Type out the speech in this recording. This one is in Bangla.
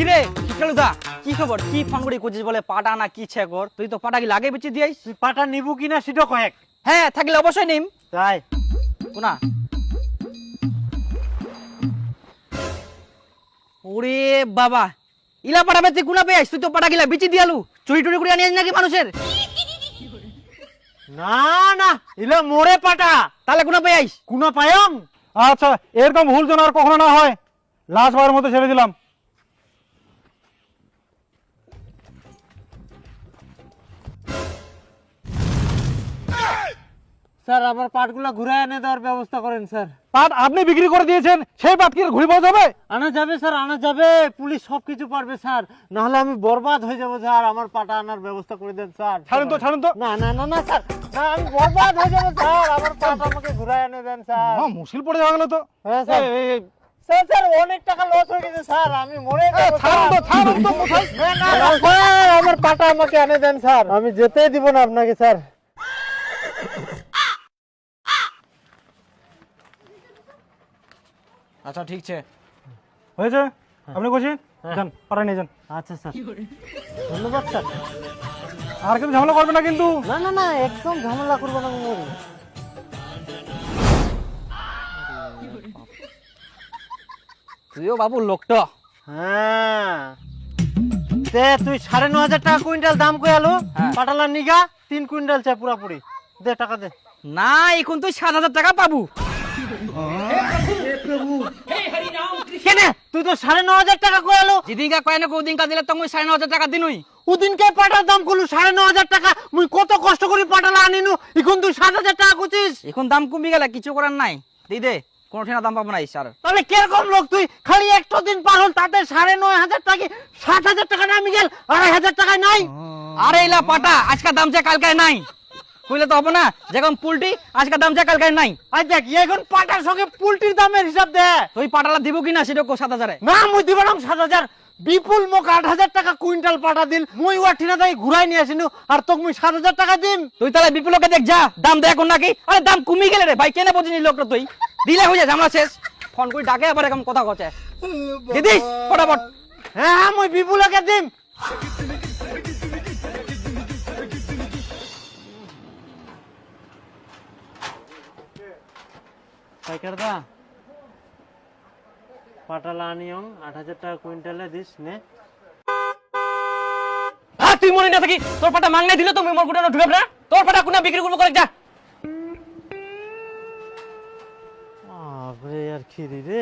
কিরে শিকালুদা, কি খবর? কি ফোন করে করছিস বলে পাটা না কি ছেকর? তুই তো পাটা কি লাগে বেঁচে দিয়াইস? তুই পাটা নিবু কিনা সেটা কয়েক। হ্যাঁ থাকলে অবশ্যই নিম। তাই কোনা ওরে বাবা, ইলা পাটা বেচে কোনা পেয়েছিস? তুই তো পাটা গিলা বেচে দিয়ালু, চুরি টুরি করে আনিস নাকি মানুষের? না না, ইলে মোরে পাটা। তাহলে কোনা পেয়েছিস? কুনা পায়ং? আচ্ছা, এরকম ভুল যেন আর কখনো না হয়। লাস্ট বারের মতো ছেড়ে দিলাম। স্যার আমার পাটগুলা ঘুরে এনে দেওয়ার ব্যবস্থা করেন স্যার। পাট আপনি বিক্রি করে দিয়েছেন, সেই পাট কি আর ঘুরে পাওয়া যাবে? আনা যাবে স্যার, আনা যাবে, পুলিশ সবকিছু পারবে স্যার, নাহলে আমি বরবাদ হয়ে যাবো স্যার। আমার পাটা আনার ব্যবস্থা করে দেন স্যার। ছাড়ুন তো, ছাড়ুন তো। না না না না স্যার, না আমি বরবাদ হয়ে যাবো স্যার। আমার পাট আমাকে ঘুরে এনে দেন স্যার। মুশকিল পড়ে যাওয়া গেল তো। হ্যাঁ স্যার। স্যার স্যার অনেক টাকা লস হয়ে গেছে স্যার, আমি মরে যাবো ছাড়ুন তো, স্যার। ছাড়ুন তো কোথায়? না না না স্যার, আমার পাটা আমাকে এনে দেন স্যার, আমি যেতেই দিব না আপনাকে স্যার। আচ্ছা ঠিক আছে। হয়েছে, আপনি করছি যান, পাটা নিয়ে যান। আচ্ছা স্যার, ধন্যবাদ স্যার। আর কিন্তু ঝামেলা করবে না কিন্তু। না না না, একদম ঝামেলা করবো না আমি। তুইও বাবু লোকটা। হ্যাঁ তে তুই 9,500 টাকা কুইন্টাল দাম কই আলো? হ্যাঁ। পাটালার নিগা 3 কুইন্টাল চাই পুরাপুরি। দে টাকা দে। না এখন তুই 7,000 টাকা পাবো। কেন তুই তো 9,500 টাকা কই আলো? যেদিনকা কয় না ওদিনকা দিলে তো মুই 9,500 টাকা দিনুই। ওদিনকে পাটার দাম কইলু 9,500 টাকা, মুই কত কষ্ট করে পাটালা আনিনু, এখন তুই 7,000 টাকা কইছিস। এখন দাম কমে গেলে কিছু করার নাই। দি দে, কোনো ঠিনা দাম পাবো না স্যার। তাহলে কিরকম লোক তুই? খালি একটা দিন পার হল তাতে 9,500 টাকা, 7,000 টাকা নামি গেল, 2,500 টাকায় নাই। আরে ইলা পাটা আজকে দাম চা কালকায় নাই, কইলে তো হবে না। যেমন পুলটি আজকে দাম চা কালকায় নাই। আই দেখ এখন পাটার সঙ্গে পুলটির দামের হিসাব দে। তুই পাটালা দিব কিনা সেটা কো 7,000-এ। না মুই দিব না 7,000। বিপুল মোক 8,000 টাকা কুইন্টাল পাটা দিল, মুই ওয়াঠিনা দাই ঘুরাই নিয়ে আসিনু, আর তোক মুই 7,000 টাকা দিম। তুই তাহলে বিপুলকে দেখ যা, দাম দেখ নাকি। আরে দাম কমে গেলে রে ভাই, কেন বুঝিনি লোকটা? তুই দিলে হয়ে যায়, আমরা শেষ। ফোন করে ডাকে আবার এরকম কথা কচ্ছে। দিদিস ফটাফট। হ্যাঁ হ্যাঁ মুই বিপুলকে দিম। পাইকারদা পাটালা আনিয়ং 8,000 টাকা কুইন্টালে দিস নে। তুই মনে না থাকি তোর পাটা মাংনা দিলে তুমি মোর গুটা ঢুকে না। তোর পাটা কোনা বিক্রি করবো করে যা। আবে আর কি রে।